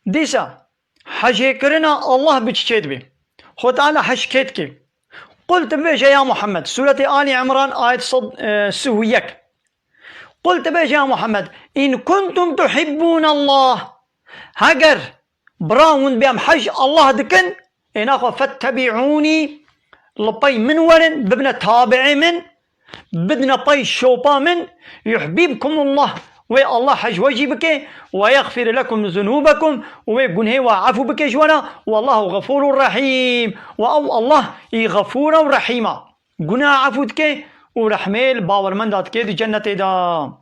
دیسا حجي كرنا الله بتشكيت بي خو تعالى حشكيت كي قلت بيش يا محمد سورة آل عمران آية سويك قلت بيش يا محمد إن كنتم تحبون الله هجر براون بيام حج الله دكن إن أخو فاتبعوني لبي من ورن ببنا تابعي من بدنا طي الشوطا من يحببكم الله وي الله حج وجبك ويغفر لكم ذنوبكم ويقول هي وعفو بك جوانا والله غفور رحيم وأو الله غفور رحيما قنا عفوتك ورحميل باور من داتك دي جنة دا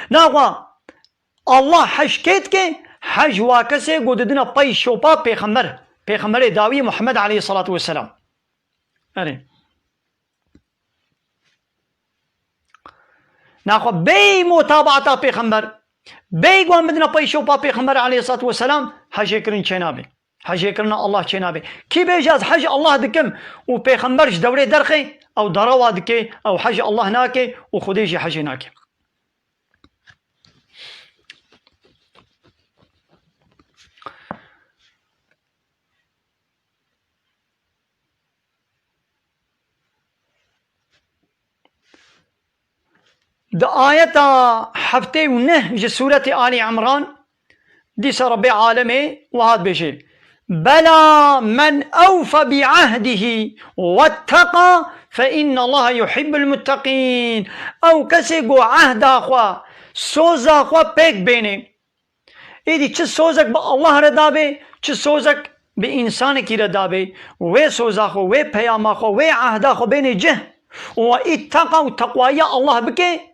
ناغوا الله حج كيتك حج واكسي قددنا طي الشوطا بيخمر داوي محمد عليه الصلاة والسلام أري ناخو بي متابعة پیغمبر بي قوان بدنا پیشو با پیغمبر عليه الصلاة والسلام حج کرن چنابي حج کرنا الله چنابي كي بيجاز حج الله دكم و پیغمبرش دوري درخي او دروا دكي او حج الله ناكي و خديجي حج ناكي دا آية حفتي ونه سورة آل عمران دي ربي عالمي وهذا بشي بلى من أوفى بعهده واتقى فإن الله يحب المتقين أو كسيقو عهد أخوة سوزا أخوة بيك بيني إيدي چه سوزك با الله ردابي چه سوزك بإنسانك ردابي وي سوزا أخوة وي پيام أخوة وي عهد أخوة بيني جه واتقى وتقوى الله بكي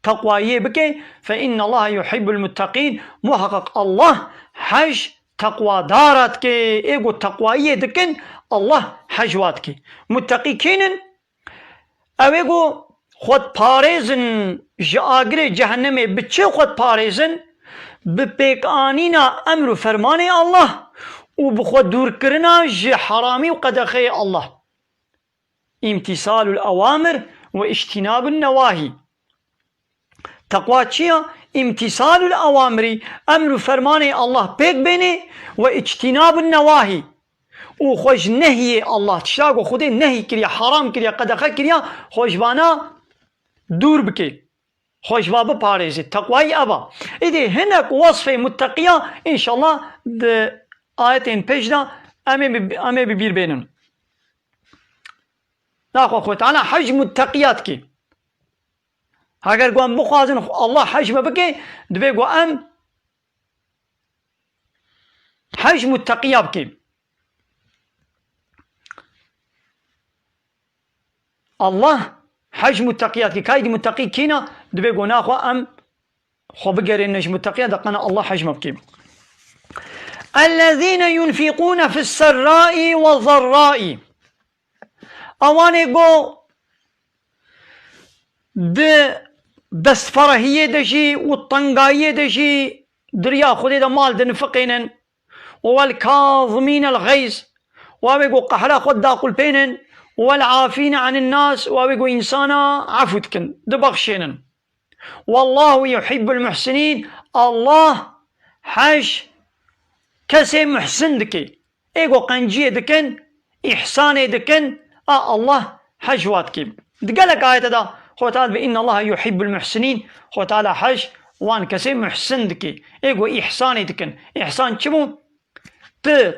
تقوى بكي فإن الله يحب المتقين محقق الله حج تقوى دارتك إيقو تقوى دكن الله حجواتك متقي كينن أو إيقو خود پاريزن جاقر جهنم بچه خود پاريزن بپیک آنینا امر فرماني الله وبخود دور کرنا حرامي وقدخي الله امتثال الأوامر واجتناب النواهي تقوى چيا امتثال الأوامر أمر فرماني الله بيك بيني واجتناب النواهي وخوش نهي الله تشتاق وخده نهي كريا حرام كريا قدخه كريا خوش بانا دور بكي خوش بابا باريزي تقوى أبا إذا هناك وصفة متقية إن شاء الله آيتين بجدا أمي ببير بينهم ناخو أخوة تعالى حج متقيات كي اگر گوام بخوازن الله حج ببكي دبي قوام حج متقيا بكي الله حج متقيات كي كايد متقي كينا دبي قو ناخو ام خو بقري نج متقيا دقنا الله حج مبكي الذين ينفقون في السراء والضراء اواني قو دست فرهية دشي والطنقاية دشي دريا خذي دا مال دنفقينن والكاظمين الغيظ وابيقو قحلا خد داقل بينن والعافين عن الناس وابيقو إنسانا عفوتكن دبخشينن والله يحب المحسنين الله حج كسي محسن دكي ايقو قنجية دكن إحساني دكن الله حجواتكي دقالك آية دا خو تعالى بإن الله يحب المحسنين خو تعالى حج وان كسي محسن دكي ايقو إحساني دكن إحسان چمو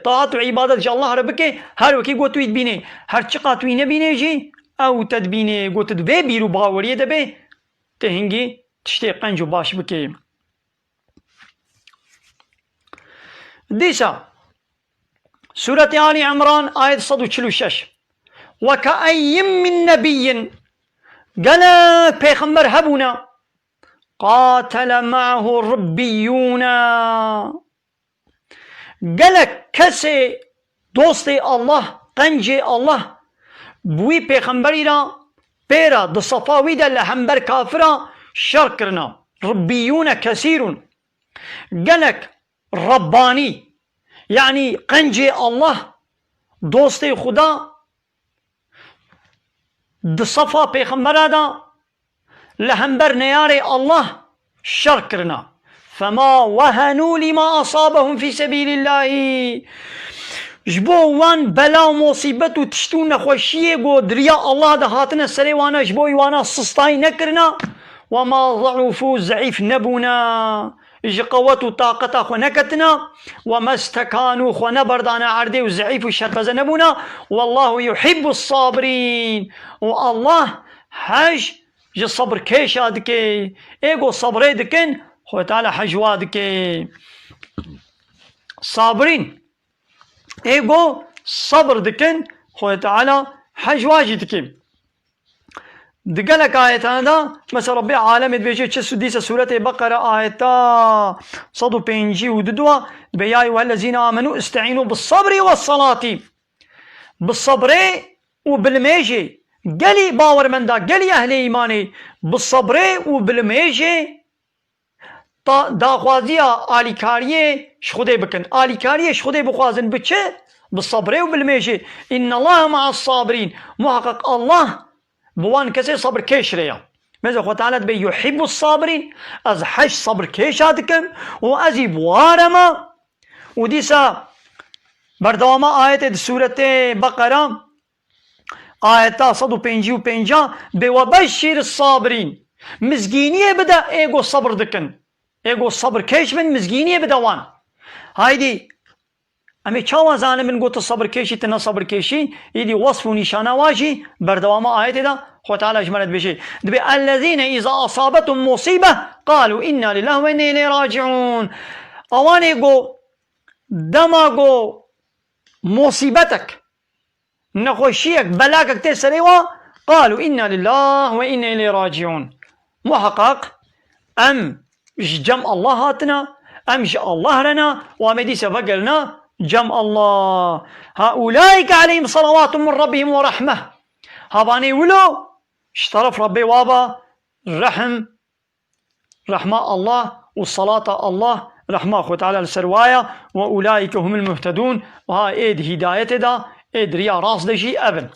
طاعت و عبادت الله ربكي هر وكي قو تويد بيني هر چقا توي نبيني جي او تدبيني قو تدبي بيرو باوريه دبي تهنجي تشتي قنجو باش بكي ديسا سورة آل عمران آية 146 وكأي من نبي قال پیغمبر هبونا قاتل معه الربيون قال كسي دوستي الله قنجي الله بوي پیغمبری را بيرا دصفاوي دا لهمبر كافرا شركرنا ربيون كثير قالك رباني يعني قنجي الله دوستي خدا دصفا پیغمبر دا لهمبر نياري الله شركرنا فما وهنوا لما أصابهم في سبيل الله. جبو وان بلا ومصيبت وتشتون نخوشيه قو دريا الله دهاتنا سري وانا جبوي وانا سستاي نكرنا وما ضعفوا زعيف نبونا اجي قوت وطاقت اخو نكتنا وما استكانوا خو نبردانا عردي وزعيف وشربز نبونا والله يحب الصابرين. والله حج جي صبر كيش ادكي ايقو صبري دكن خو تعالى حجوادكي صابرين ايقو صبر دكن خو تعالى حجواجي دكن دقلك آيات هذا مثلا ربي عالم بيجي تشسو ديسة سورة بقرة آياتا صدو بينجي وددوا بيا أيها الذين آمنوا استعينوا بالصبر والصلاة. بالصبر وبالميجي قلي باور من دا قلي أهل إيماني بالصبر وبالميجي دا خوازيا آلي كاريه شخده بكن آلي كاريه شخده بخوازن بچه بالصبر وبالميجي إن الله مع الصابرين. محقق الله بوان كسي صبر كيش ريا ماذا أخوة تعالى بي يحب الصابرين از حش صبر كيش هاتكم وازي بوارما وديسا بردواما آية سورة بقرة آية صدو بينجي وبينجا بوبشر الصابرين مزقينية بدا ايقو صبر دكن ايقو صبر كيش من مزقينية بدا وان هايدي امی چاوا زانه من گوت صبر کشی تنا صبر کشی ایدی وصف و نشانه واجی بردوام آیت دا خود تعالی اجمالت بشی دبی الذين اذا اصابتهم مصیبه قالوا انا لله و انا الیه راجعون. اوانی گو دما گو مصیبتک نخوشیک بلاکک تسریوا قالوا انا لله و انا الیه راجعون. محقق ام جم الله هاتنا ام الله لنا وامدي سفقلنا جمع الله. هؤلاء عليهم صلوات من ربهم ورحمة هباني ولو اشترف ربي وابا رحمة الله والصلاة الله رحمة أخوة تعالى السرواية وأولئك هم المهتدون. وها ايد هداية دا ايد ريا راس دجي أبن.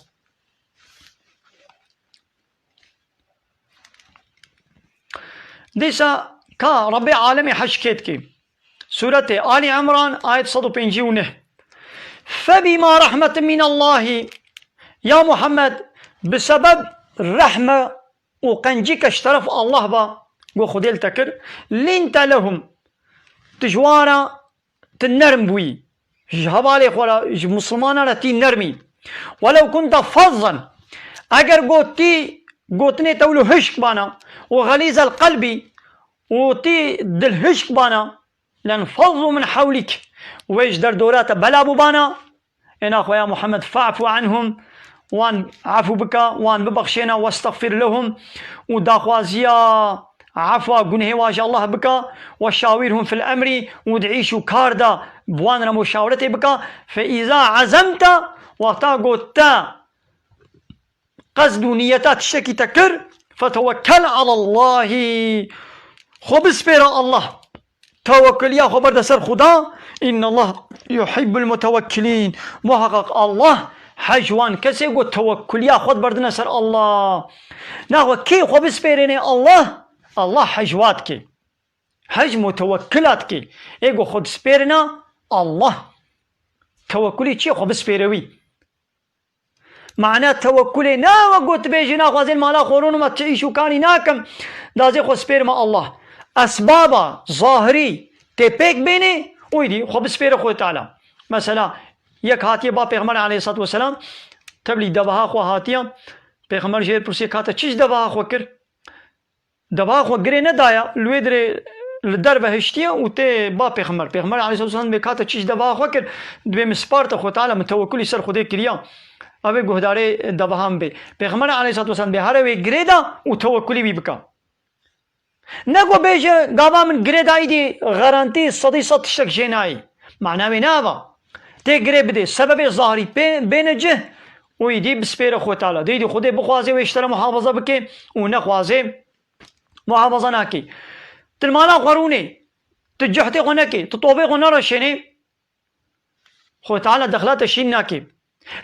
ديسا كا ربي عالمي حشكيتكي سورة آل عمران آية 159 فبما رحمة من الله يا محمد بسبب رحمة وقنجيك اشترف الله با وخديل تكر لنت لهم تجوانا تنرم بوي جهبالي خولا مسلمانا تي نرمي ولو كنت فظا اگر قوتني تولو هشك بانا وغليظ القلب وتي دل هشك بانا لانفضوا من حولك ويش در دورات بلا ببانا إن أخويا محمد فاعفو عنهم وان عفو بك وان ببخشينا واستغفر لهم وداخوازيا عفوا قنه واجه الله بك وشاورهم في الأمر ودعيشوا كاردا بواننا مشاورتي بك فإذا عزمت وطاقوت قصد نيتات الشكي تكر فتوكل على الله خبز بيرا الله توكل يا خبر دسر خدا إن الله يحب المتوكلين. محقق الله حجوان كسي قو توكل يا خد بردنا سر الله ناخو كي خبز بيريني الله حجواتك حج متوكلاتك ايقو خد سبيرنا الله توكلي چي خبز بيروي معناه توكلي نا وقوت بيجي ناخو زين مالا خورون ما تعيشو كاني ناكم دازي خو سبير ما الله اسبابا ظاهري تيبيك بيني ويدي خب سبير خو تعالى مثلا يك هاتي با پیغمبر عليه الصلاه والسلام تبلي دبها خو هاتيا پیغمبر جير پرسي کاته چیز دبها خو کر دبها خو گري نه دايا لويدر لدر بهشتيا وتي با پیغمبر عليه الصلاه والسلام بكاته چیز دبها خو کر دبي مسپارت خو تعالى متوکل سر خو دي كريا اوه گهداري دبهم به پیغمبر عليه الصلاه والسلام به هر وي گريدا وتوکلي بي بكا نقوى بيجا قابا من قريد ايدي غارانتي صدي صد تشتك جيناي معناه منابا تي قريب بدي سبب ظاهري بين جه ويدي بسبير اخوة تعالى ديدي خودي بخوازي ويشترى محافظة بكي ونخوازي محافظة ناكي تلمانا قروني تجحتي غنكي تطوبي غنرى شيني خوة تعالى دخلات الشين ناكي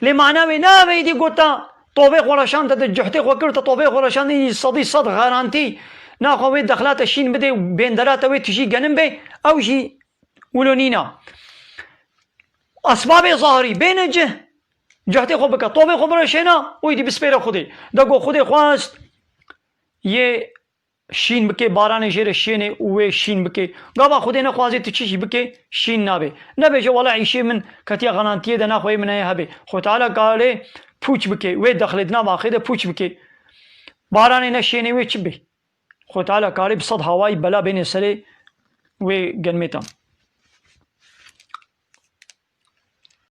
لمعناه منابا يدي قوتا طوبي غرشان تتجحتي غوكر تطوبي غرشان صدي صد غارانتي ناخوا وي دخلات شين بدي بين درات وي تجي جنبي او جي ولونينا اسباب ظاهري بين جهتي خو بك طوبي خو برشينا ويدي بسبير خودي دغو خودي خواست يه شین بکه باران جیر شینه و شین بکه گاوا خودی نخوازی تو چیزی بکه شین نبه نبه جو والله عیشه من کتیا غنانتیه ده نخواه من هبه خود تعالی قاله پوچ بکه و دخلت نام آخیده پوچ بکه باران نشینه و چی به خود تعالی قاله بصد هوای بلا بین سره و گنمیتم